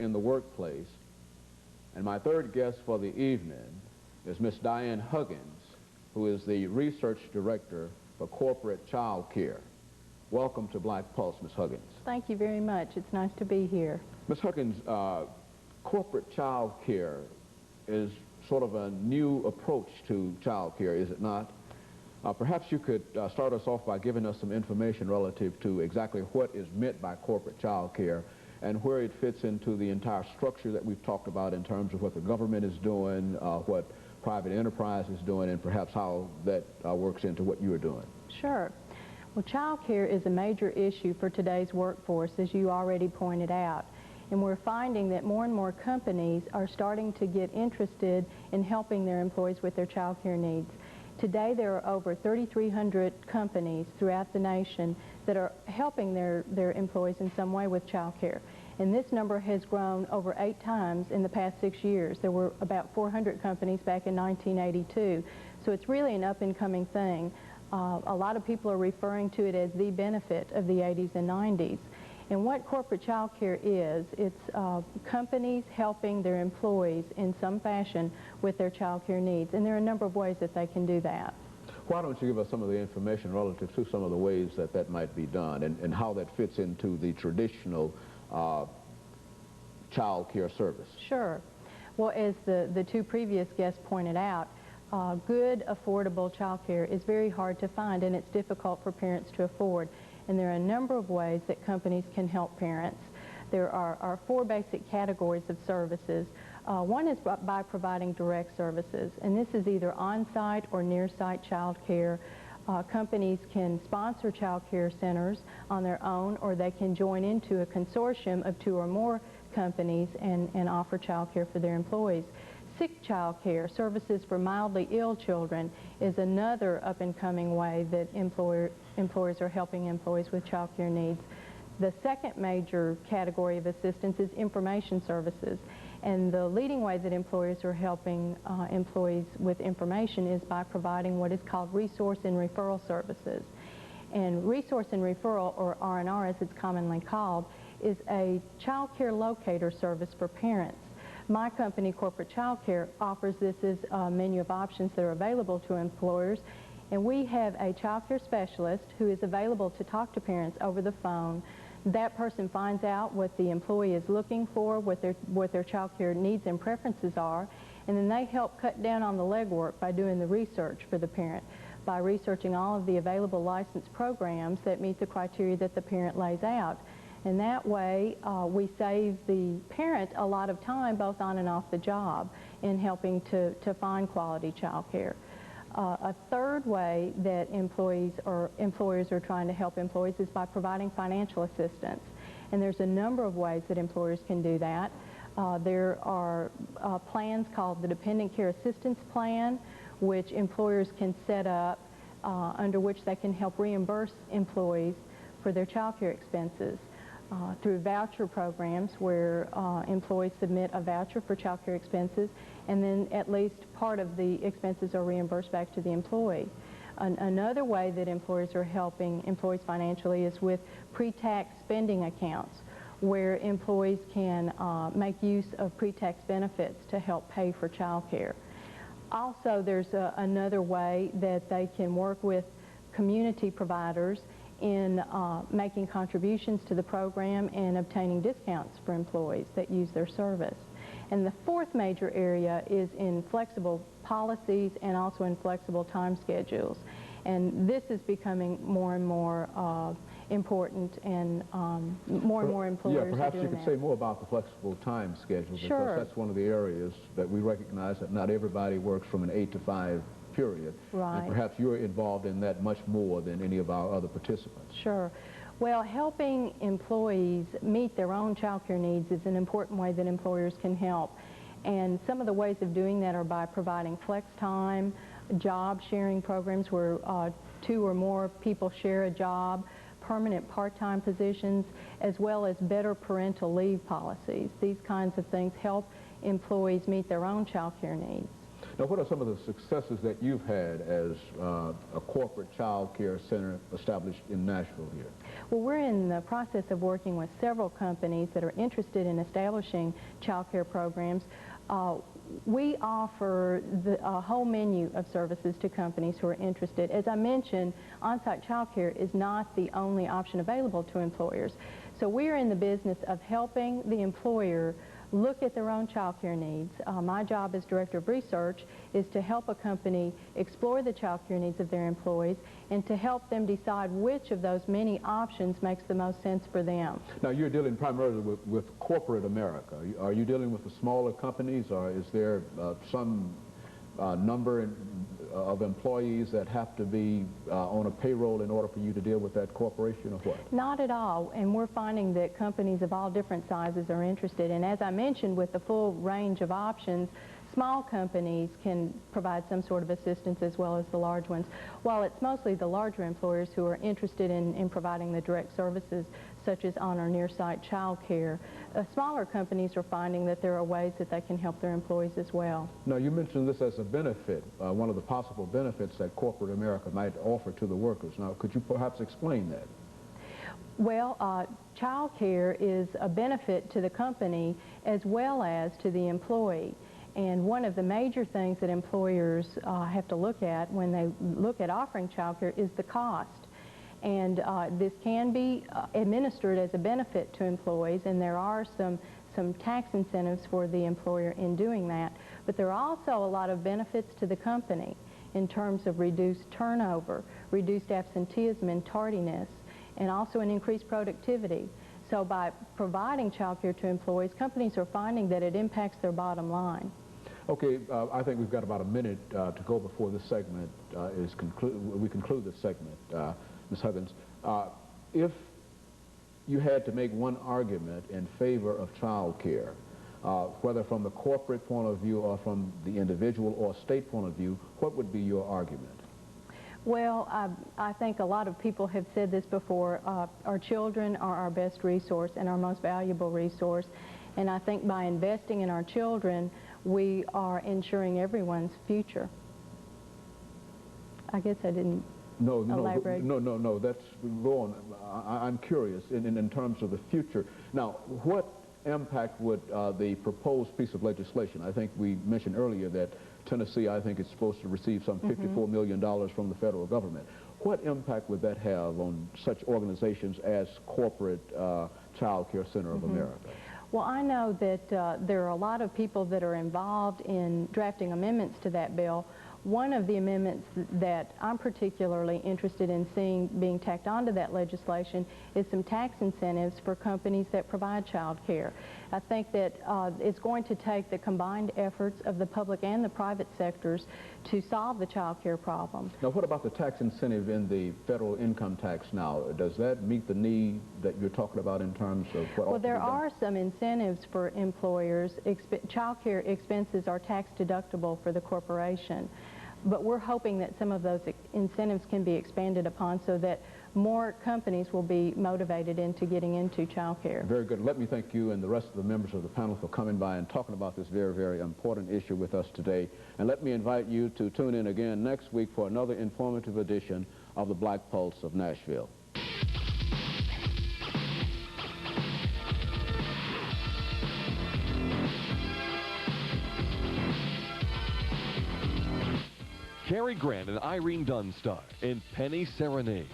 in the workplace. And my third guest for the evening is Miss DHuggins, who is the Research Director for Corporate Child Care. Welcome to Black Pulse, Miss Huggins. Thank you very much. It's nice to be here. Miss Huggins, corporate child care is sort of a new approach to child care, is it not? Perhaps you could start us off by giving us some information relative to exactly what is meant by corporate child care and where it fits into the entire structure that we've talked about in terms of what the government is doing, what private enterprise is doing, and perhaps how that works into what you are doing. Sure. Well, child care is a major issue for today's workforce, as you already pointed out. And we're finding that more and more companies are starting to get interested in helping their employees with their child care needs. Today there are over 3,300 companies throughout the nation that are helping their employees in some way with child care. And this number has grown over 8 times in the past 6 years. There were about 400 companies back in 1982. So it's really an up-and-coming thing. A lot of people are referring to it as the benefit of the 80s and 90s. And what corporate child care is, it's companies helping their employees in some fashion with their child care needs. And there are a number of ways that they can do that. Why don't you give us some of the information relative to some of the ways that that might be done and how that fits into the traditional child care service? Sure. Well, as the two previous guests pointed out, good, affordable child care is very hard to find, and it's difficult for parents to afford. And there are a number of ways that companies can help parents. There are 4 basic categories of services. One is by providing direct services, and this is either on-site or near-site child care. Companies can sponsor child care centers on their own, or they can join into a consortium of 2 or more companies and offer child care for their employees. Sick child care, services for mildly ill children, is another up-and-coming way that employers are helping employees with child care needs. The second major category of assistance is information services. And the leading way that employers are helping employees with information is by providing what is called resource and referral services. And resource and referral, or R&R as it's commonly called, is a child care locator service for parents. My company, Corporate Child Care, offers this as a menu of options that are available to employers, and we have a child care specialist who is available to talk to parents over the phone. That person finds out what the employee is looking for, what their child care needs and preferences are, and then they help cut down on the legwork by doing the research for the parent, by researching all of the available licensed programs that meet the criteria that the parent lays out. And that way, we save the parent a lot of time, both on and off the job, in helping to find quality child care. A third way that employers are trying to help employees is by providing financial assistance. And there's a number of ways that employers can do that. There are plans called the Dependent Care Assistance Plan, which employers can set up, under which they can help reimburse employees for their child care expenses. Through voucher programs where employees submit a voucher for child care expenses, and then at least part of the expenses are reimbursed back to the employee. Another way that employers are helping employees financially is with pre-tax spending accounts, where employees can make use of pre-tax benefits to help pay for child care. Also, there's another way that they can work with community providers in making contributions to the program and obtaining discounts for employees that use their service. And the fourth major area is in flexible policies and also in flexible time schedules. And this is becoming more and more important, and more and more employers are doing that. Yeah, perhaps you could say more about the flexible time schedule, Sure. because that's one of the areas that we recognize that not everybody works from an 8 to 5 period. Right. And perhaps you're involved in that much more than any of our other participants. Sure. Well, helping employees meet their own child care needs is an important way that employers can help. And some of the ways of doing that are by providing flex time, job sharing programs where 2 or more people share a job, permanent part-time positions, as well as better parental leave policies. These kinds of things help employees meet their own child care needs. Now, what are some of the successes that you've had as a corporate child care center established in Nashville here? Well, we're in the process of working with several companies that are interested in establishing child care programs. We offer a whole menu of services to companies who are interested. As I mentioned, on-site child care is not the only option available to employers. So we are in the business of helping the employer look at their own child care needs. My job as Director of Research is to help a company explore the child care needs of their employees and to help them decide which of those many options makes the most sense for them. Now, you're dealing primarily with corporate America. Are you dealing with the smaller companies, or is there some number of employees that have to be on a payroll in order for you to deal with that corporation, or what? Not at all, and we're finding that companies of all different sizes are interested. And as I mentioned, with the full range of options, small companies can provide some sort of assistance as well as the large ones. While it's mostly the larger employers who are interested in providing the direct services such as on or near-site child care, smaller companies are finding that there are ways that they can help their employees as well. Now, you mentioned this as a benefit, one of the possible benefits that corporate America might offer to the workers. Now, could you perhaps explain that? Well, child care is a benefit to the company as well as to the employee. And one of the major things that employers have to look at when they look at offering child care is the cost. And this can be administered as a benefit to employees, and there are some tax incentives for the employer in doing that. But there are also a lot of benefits to the company in terms of reduced turnover, reduced absenteeism and tardiness, and also an increased productivity. So by providing child care to employees, companies are finding that it impacts their bottom line. Okay, I think we've got about a minute to go before this segment we conclude this segment. Ms. Huggins, if you had to make one argument in favor of child care, whether from the corporate point of view or from the individual or state point of view, what would be your argument? Well, I think a lot of people have said this before. Our children are our best resource and our most valuable resource. And I think by investing in our children, we are ensuring everyone's future. I guess I didn't elaborate. No, that's, go on. I'm curious in terms of the future. Now, what impact would the proposed piece of legislation, I think we mentioned earlier that Tennessee, I think, is supposed to receive some $54 million from the federal government. What impact would that have on such organizations as Corporate Child Care Center of America? Well, I know that there are a lot of people that are involved in drafting amendments to that bill. One of the amendments that I'm particularly interested in seeing being tacked onto that legislation is some tax incentives for companies that provide child care. I think that it's going to take the combined efforts of the public and the private sectors to solve the child care problem. Now, what about the tax incentive in the federal income tax now? Does that meet the need that you're talking about in terms of what? Well, there are some incentives for employers. Child care expenses are tax deductible for the corporation. But we're hoping that some of those incentives can be expanded upon so that more companies will be motivated into getting into child care. Very good. Let me thank you and the rest of the members of the panel for coming by and talking about this very, very important issue with us today. And let me invite you to tune in again next week for another informative edition of the Black Pulse of Nashville. Cary Grant and Irene Dunn star in Penny Serenade.